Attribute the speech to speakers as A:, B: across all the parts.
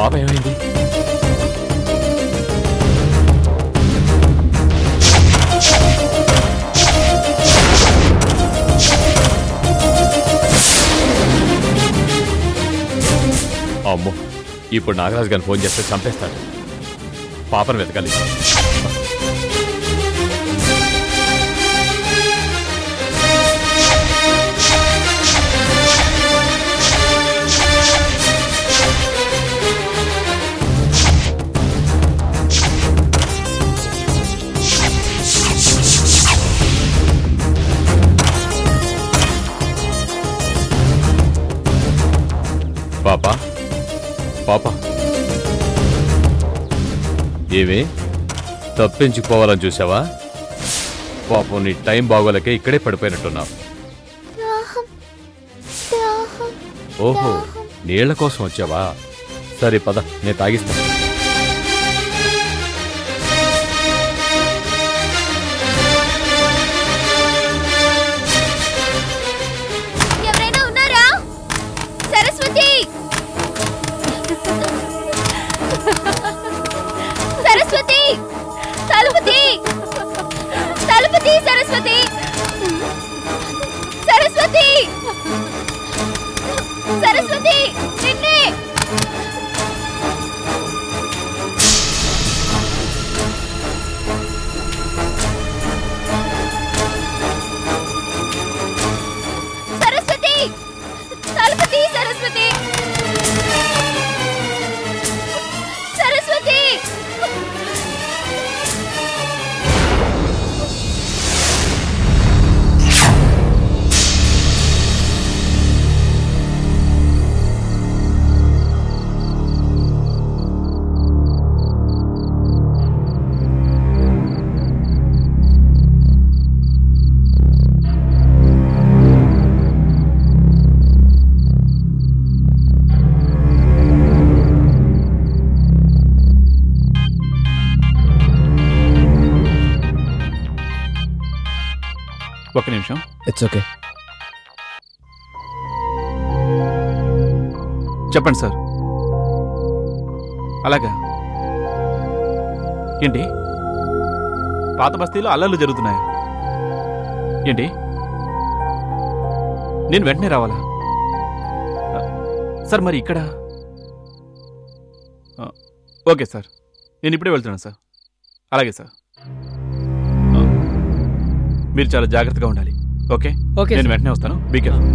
A: పాప ఏమైంది? అమ్మో, ఇప్పుడు నాగరాజు గారిని ఫోన్ చేస్తే చంపేస్తాడు. పాపను వెతకాలి. పాపా, పాపా, ఏమే తప్పించుకోవాలని చూసావా? పాపం నీ టైం బాగోలేకే ఇక్కడే పడిపోయినట్టున్నావు. ఓహో, నీళ్ల కోసం వచ్చావా? సరే పద, నేను తాగిస్తాను.
B: ఒక్క నిమిషం.
C: It's okay.
B: చెప్పండి సార్. అలాగా ఏంటి? పాత బస్తీలో అల్లర్లు జరుగుతున్నాయా ఏంటి? నేను వెంటనే రావాలా సార్? మరి ఇక్కడ ఓకే సార్, నేను ఇప్పుడే వెళ్తున్నాను సార్. అలాగే సార్, మీరు చాలా జాగ్రత్తగా ఉండాలి. ఓకే, నేను వెంటనే వస్తాను. Be careful.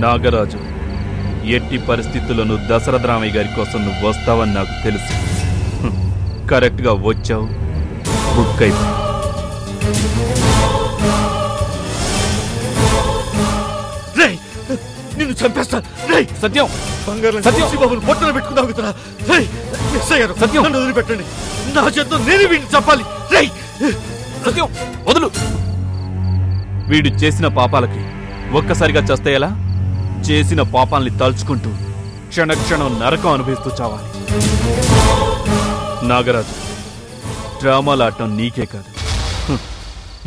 B: నాగరాజు, ఎట్టి పరిస్థితుల్లోనూ దశరథ రామయ్య గారి కోసం నువ్వు వస్తావని నాకు తెలుసు. కరెక్ట్గా వచ్చావు, బుక్ అయిపోయి.
C: నిన్ను చంపేస్తా.
B: సత్యం,
C: బాబుని పొట్టలు పెట్టుకుందాం కదా. సత్యం, నన్ను వదిలిపెట్టండి. నా చేత్తో నేను వీడిని చంపాలి.
B: సత్యం వదులు. వీడు చేసిన పాపాలకి ఒక్కసారిగా చస్తే ఎలా? చేసిన పాపాల్ని తలుచుకుంటూ క్షణక్షణం నరకం అనుభవిస్తూ చావాలి. నాగరాజు, డ్రామాలు ఆడటం నీకే కాదు,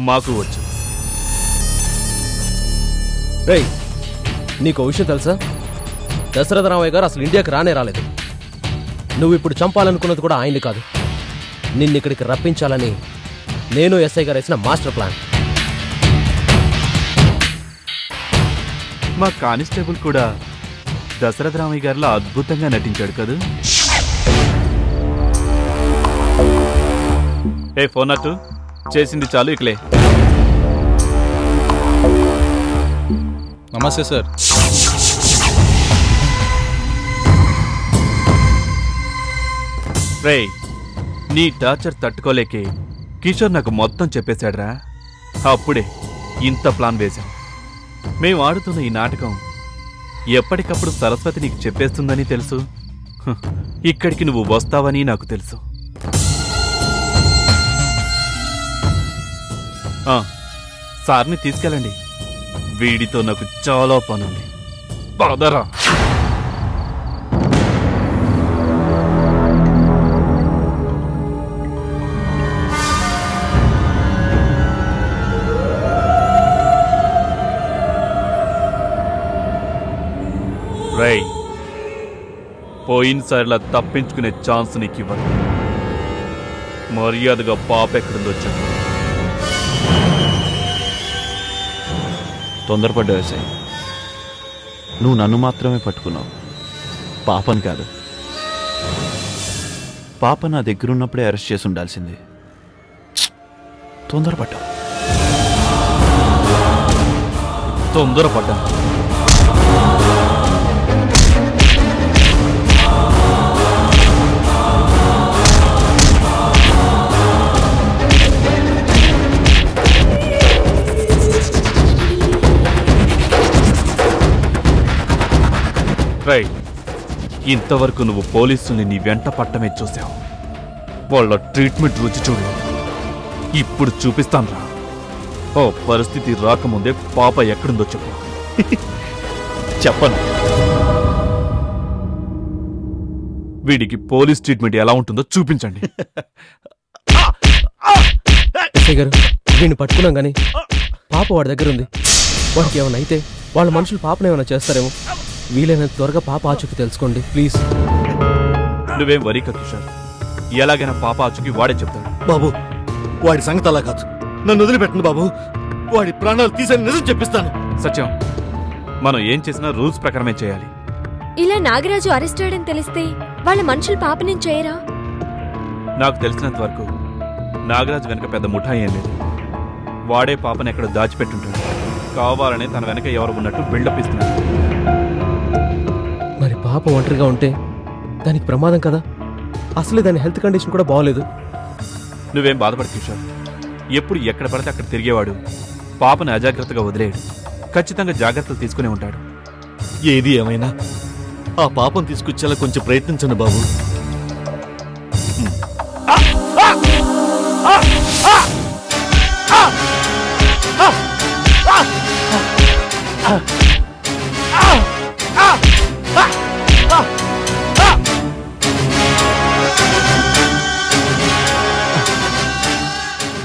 B: మాకు వచ్చు.
D: నీకు విషయం తెలుసా? దశరథ రామయ్య గారు అసలు ఇండియాకి రాలేదు. నువ్వు ఇప్పుడు చంపాలనుకున్నది కూడా ఆయన్ని కాదు, నిన్ను ఇక్కడికి రప్పించాలని నేను ఎస్ఐ గారు వేసిన మాస్టర్ ప్లాన్.
B: మా కానిస్టేబుల్ కూడా దశరథ రామయ్య గారిలో అద్భుతంగా నటించాడు కదా. ఫోన్ అట్టు చేసింది చాలు, ఇకలే.
E: నమస్తే సార్.
B: రేయ్, నీ టార్చర్ తట్టుకోలేకే కిషోర్ నాకు మొత్తం చెప్పేశాడ్రా. అప్పుడే ఇంత ప్లాన్ వేశాం. మేము ఆడుతున్న ఈ నాటకం ఎప్పటికప్పుడు సరస్వతి నీకు చెప్పేస్తుందని తెలుసు. ఇక్కడికి నువ్వు వస్తావని నాకు తెలుసు. సార్ని తీసుకెళ్ళండి, వీడితో నాకు చాలా పనుంది. పదరా. రై, పోయినసారిలా తప్పించుకునే ఛాన్స్ నీకు ఇవ్వను. మర్యాదగా పాప ఎక్కడుందో చెప్పు.
F: తొందరపడ్డావు ఎస్ఐ. నువ్వు నన్ను మాత్రమే పట్టుకున్నావు, పాపని కాదు. పాప నా దగ్గరున్నప్పుడే అరెస్ట్ చేసి ఉండాల్సింది. తొందరపడ్డావు.
B: తొందరపడ్డా. రైట్, ఇంతవరకు నువ్వు పోలీసుల్ని నీ వెంట పట్టమే చూసావు. వాళ్ళ ట్రీట్మెంట్ రుచి చూడు. ఇప్పుడు చూపిస్తాను రా. ఓ పరిస్థితి రాకముందే పాప ఎక్కడుందో చెప్పు.
F: చెప్పను.
B: వీడికి పోలీస్ ట్రీట్మెంట్ ఎలా ఉంటుందో చూపించండి.
D: ఎస్ఐ గారు, వీడిని పట్టుకున్నాం గానీ పాప వాడి దగ్గర ఉంది. వాడికి ఏమైనా అయితే వాళ్ళ మనుషులు పాపను ఏమైనా చేస్తారేమో. వీలైనంత త్వరగా పాప ఆచూకీ తెలుసుకోండి ప్లీజ్.
B: నువ్వేం వరీక కిషోర్, ఎలాగైనా పాప ఆచూకీ వాడే చెప్తాడు.
C: బాబు, వాడి సంగతి అలా కాదు. నన్ను వదిలిపెట్టండి బాబు. వాడి ప్రాణాలు తీసని నిజం చెప్పిస్తాను.
B: సత్యం, మనం ఏం చేసినా రూల్స్ ప్రకారమే చేయాలి.
G: ఇలా నాగరాజు అరెస్ట్ అయ్యడం తెలిస్తే వాళ్ళ మనుషులు పాపని చేయరా?
B: నాకు తెలిసినంత వరకు నాగరాజు వెనక పెద్ద ముఠా ఏం లేదు. వాడే పాపని ఎక్కడ దాచిపెట్టుంటాడు. కావాలనే తన వెనక ఎవరు ఉన్నట్టు బిల్డప్ ఇస్తున్నాడు.
D: మరి పాప ఒంటరిగా ఉంటే దానికి ప్రమాదం కదా. అసలే దాని హెల్త్ కండిషన్ కూడా బాగోలేదు.
B: నువ్వేం బాధపడు కిషోర్. ఎప్పుడు ఎక్కడ పడితే అక్కడ తిరిగేవాడు పాపని అజాగ్రత్తగా వదిలేయడు. ఖచ్చితంగా జాగ్రత్తలు తీసుకునే ఉంటాడు.
C: ఏది ఏమైనా ఆ పాపం తీసుకొచ్చేలా కొంచెం ప్రయత్నించండి బాబు.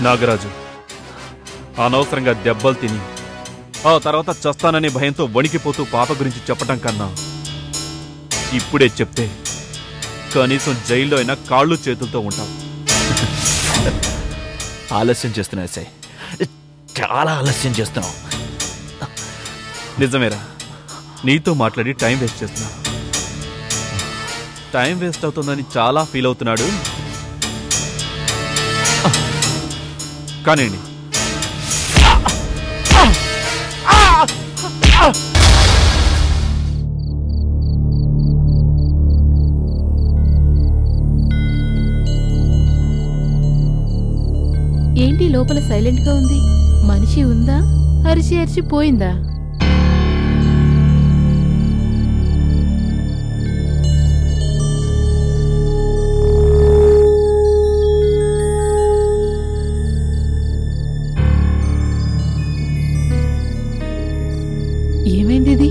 B: నాగరాజు, అనవసరంగా దెబ్బలు తిని ఆ తర్వాత చస్తాననే భయంతో వణికిపోతూ పాప గురించి చెప్పటం కన్నా ఇప్పుడే చెప్తే కనీసం జైల్లో అయినా కాళ్ళు చేతులతో ఉంటావు.
F: ఆలస్యం చేస్తున్నావు ఎస్ఐ, చాలా ఆలస్యం చేస్తున్నావు.
B: నిజమేరా, నీతో మాట్లాడి టైం వేస్ట్ చేస్తున్నా. టైం వేస్ట్ అవుతుందని చాలా ఫీల్ అవుతున్నాడు. కానివ్వండి.
E: ఏంటి లోపల సైలెంట్ గా ఉంది? మనిషి ఉందా? అరిచి అరిచి పోయిందా? ఏమైంది ఇది?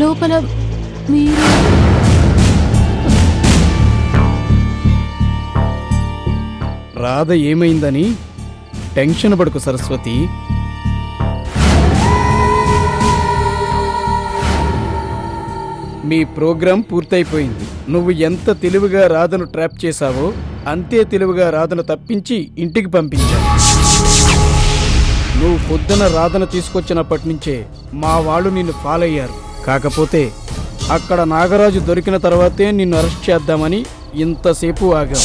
E: లోపల మీరు
H: రాధ ఏమైందని టెన్షన్ పడుకు సరస్వతి. మీ ప్రోగ్రాం పూర్తయిపోయింది. నువ్వు ఎంత తెలివిగా రాధను ట్రాప్ చేశావో అంతే తెలివిగా రాధను తప్పించి ఇంటికి పంపించావు. నువ్వు పొద్దున రాధను తీసుకొచ్చినప్పటి నుంచే మా వాళ్ళు నిన్ను ఫాలో అయ్యారు. కాకపోతే అక్కడ నాగరాజు దొరికిన తర్వాతే నిన్ను అరెస్ట్ చేద్దామని ఇంతసేపు ఆగాం.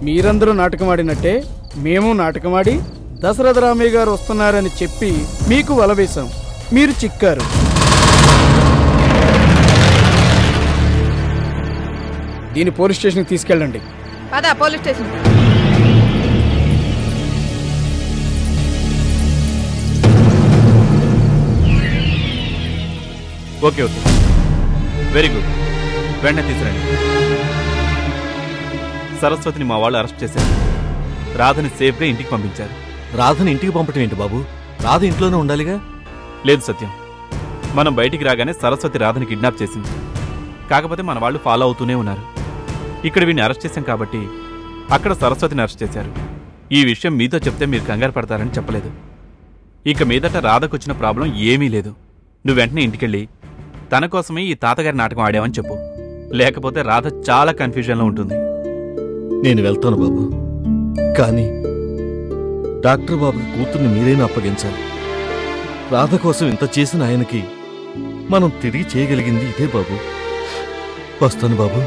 H: మీరందరూ నాటకమాడినట్టే మేము నాటకమాడి దశరథ రామయ్య గారు వస్తున్నారని చెప్పి మీకు వలవేశాం. మీరు చిక్కారు. దీన్ని పోలీస్ స్టేషన్కి తీసుకెళ్ళండి.
E: Police station.
B: Okay okay, very good. వెంటనే తీసుకురండి. సరస్వతిని మా వాళ్ళు అరెస్ట్ చేశారు. రాధని సేఫ్గా ఇంటికి పంపించారు.
C: రాధని ఇంటికి పంపటం ఏంటి బాబు? రాధ ఇంట్లోనే ఉండాలిగా.
B: లేదు సత్యం, మనం బయటికి రాగానే సరస్వతి రాధని కిడ్నాప్ చేసింది. కాకపోతే మన వాళ్ళు ఫాలో అవుతూనే ఉన్నారు. ఇక్కడ వీడిని అరెస్ట్ చేశాం కాబట్టి అక్కడ సరస్వతిని అరెస్ట్ చేశారు. ఈ విషయం మీతో చెప్తే మీరు కంగారు పడతారని చెప్పలేదు. ఇక మీదట రాధకు వచ్చిన ప్రాబ్లం ఏమీ లేదు. నువ్వు వెంటనే ఇంటికెళ్ళి తన కోసమే ఈ తాతగారి నాటకం ఆడావని చెప్పు. లేకపోతే రాధ చాలా కన్ఫ్యూజన్లో ఉంటుంది.
C: నేను వెళ్తాను బాబు, కానీ డాక్టర్ బాబుకి కూతుర్ని మీరైనా అప్పగించాలి. రాధ కోసం ఇంత చేసిన ఆయనకి మనం తిరిగి చేయగలిగింది ఇదే బాబు. వస్తాను బాబు.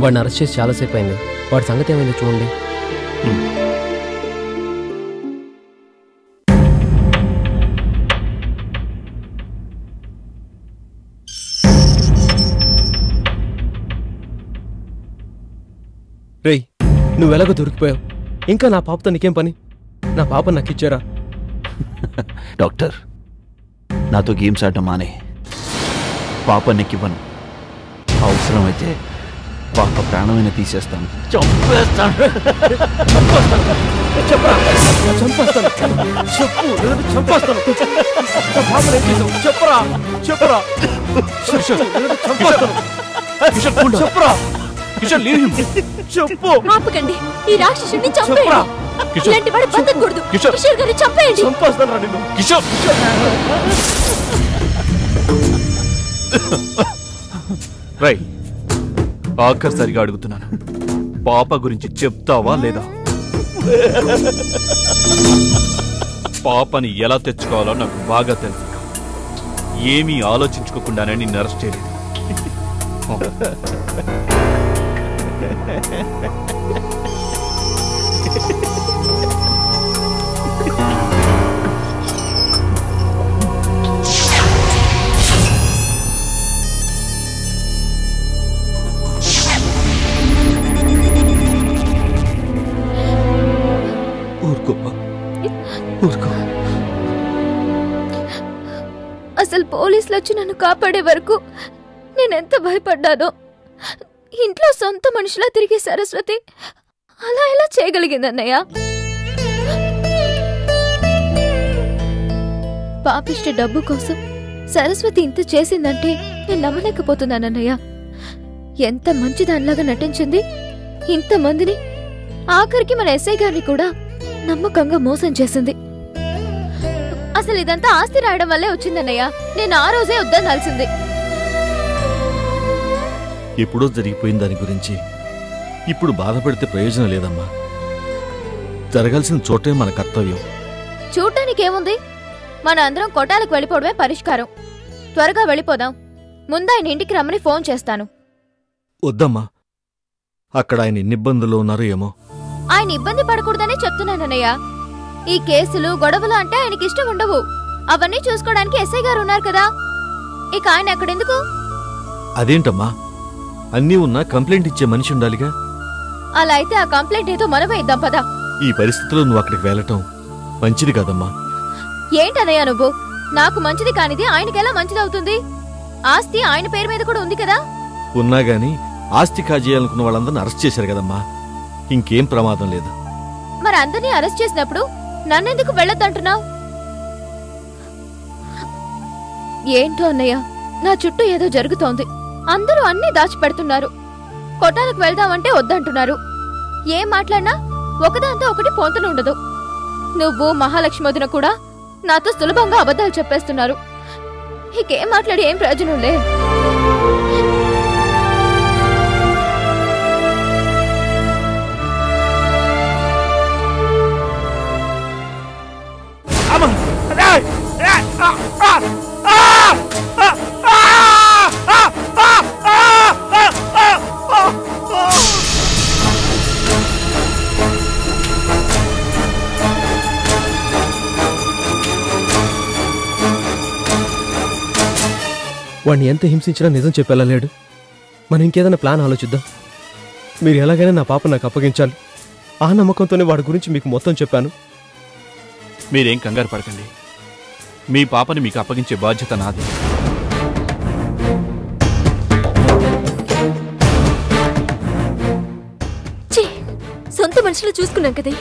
D: వాడిని అరెస్ట్ చేసి చాలాసేపు అయింది. వాడి సంగతి ఏమైందో చూడండి. రేయ్, నువ్వెలాగో దొరికిపోయావు. ఇంకా నా పాపతో నీకేం పని? నా పాప నాకు ఇచ్చారా?
F: డాక్టర్, నాతో గేమ్స్ ఆడటం మానే. పాప నెక్కివ్వను. అవసరమైతే పాప ప్రాణమైనా తీసేస్తాను. చంపేస్తాను.
G: ఆపకండి, ఈ రాక్షసుడిని చంపేయండి. ఇలాంటి వాడు బతకూడదు. కిషోర్ గారిని చంపేయండి.
B: రై, ఆఖరిసరిగా అడుగుతున్నాను, పాప గురించి చెప్తావా లేదా? పాపని ఎలా తెచ్చుకోవాలో నాకు బాగా తెలుసు. ఏమీ ఆలోచించుకోకుండానే నిన్ను అరెస్ట్ చేయలేదు.
G: అసలు పోలీసులు వచ్చి నన్ను కాపాడే వరకు నేనెంత భయపడ్డానో. ఇంట్లో సొంత మనుషులా తిరిగే సరస్వతి అలా ఎలా చేయగలిగిందన్నయ్య? పాపిష్టి డబ్బు కోసం సరస్వతి ఇంత చేసిందంటే నేను నమ్మలేకపోతున్నానన్నయ్య. ఎంత మంచిదానిలాగా నటించింది. ఇంతమందిని, ఆఖరికి మన ఎస్ఐ గారిని కూడా నమ్మకంగా మోసం చేసింది. అసలు ఇదంతా ఆస్తి రాయడం వల్లే వచ్చిందన్నయ్య. నేను ఆ రోజే వద్దనాల్సింది.
C: ఎప్పుడో జరిగిపోయిన దాని గురించి ఇప్పుడు బాధపడితే ప్రయోజనం లేదమ్మా. జరగాల్సిన చోటే మన కర్తవ్యం.
G: చూడటానికేముంది, మన అందరం కొట్టాలకు వెళ్ళిపోవడమే పరిష్కారం. త్వరగా వెళ్ళిపోదాం. ముందు ఆయన ఇంటికి రమ్మని ఫోన్ చేస్తాను.
C: వద్దమ్మా, అక్కడ ఆయన ఎన్ని ఇబ్బందుల్లో ఉన్నారో ఏమో.
G: ఆయన ఇబ్బంది పడకూడదనే చెప్తున్నానన్నయ్య. ఈ కేసులు గొడవలు అంటే ఆయనకి ఇష్టం ఉండవు. అవన్నీ చూసుకోవడానికి ఎస్ఐ గారు ఉన్నారు కదా, ఇక ఆయన ఎక్కడెందుకు?
C: అదేంటమ్మా, అన్నీ ఉన్నా కంప్లైంట్ ఇచ్చే మనిషి ఉండాలిగా.
G: అలా అయితే ఆ కంప్లైంట్ ఏదో మనమే ఇద్దాం పదా.
C: ఈ పరిస్థితిలో నువ్వు అక్కడికి వెళ్ళటం మంచిది కాదమ్మా.
G: ఏంటన్నయ్య నువ్వు? నాకు మంచిది కానిది ఆయనకెలా మంచిదవుతుంది? ఆస్తి ఆయన పేరు మీద కూడా ఉంది కదా.
C: ఉన్నా గాని ఆస్తి కాజేయాలనుకున్న వాళ్ళందరినీ అరెస్ట్ చేశారు కదమ్మా, ఇంకేం ప్రమాదం లేదు.
G: మరి అందరినీ అరెస్ట్ చేసినప్పుడు నన్నెందుకు వెళ్ళొద్దంటున్నావు? ఏంటో అన్నయ్య, నా చుట్టూ ఏదో జరుగుతోంది. అందరూ అన్నీ దాచిపెడుతున్నారు. కొట్టాలకు వెళ్దామంటే వద్దంటున్నారు. ఏం మాట్లాడినా ఒకదాంతో ఒకటి పొంతనుండదు. నువ్వు మహాలక్ష్మి వదిన కూడా నాతో సులభంగా అబద్ధాలు చెప్పేస్తున్నారు. ఇకేం మాట్లాడి ఏం ప్రయోజనంలే.
D: వాడిని ఎంత హింసించినా నిజం చెప్పేలా మనం ఇంకేదైనా ప్లాన్ ఆలోచిద్దాం. మీరు ఎలాగైనా నా పాప నాకు అప్పగించాలి. ఆ నమ్మకంతోనే వాడి గురించి మీకు మొత్తం చెప్పాను.
B: మీరేం కంగారు పడకండి. మీ పాపని మీకు అప్పగించే బాధ్యత నాది.
G: సొంత మనుషులు చూసుకున్నాం కదే,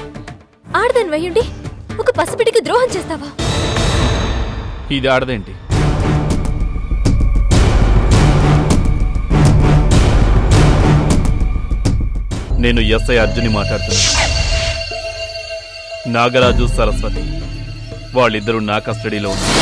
G: ఆడదాని వయ్యుండి ఒక పసిబిడ్డకి ద్రోహం చేస్తావా?
B: ఇది ఆడదేంటి? నేను ఎస్ఐ అర్జుని మాట్లాడుతున్నాను. నాగరాజు, సరస్వతి వాళ్ళిద్దరూ నా కస్టడీలో ఉన్నారు.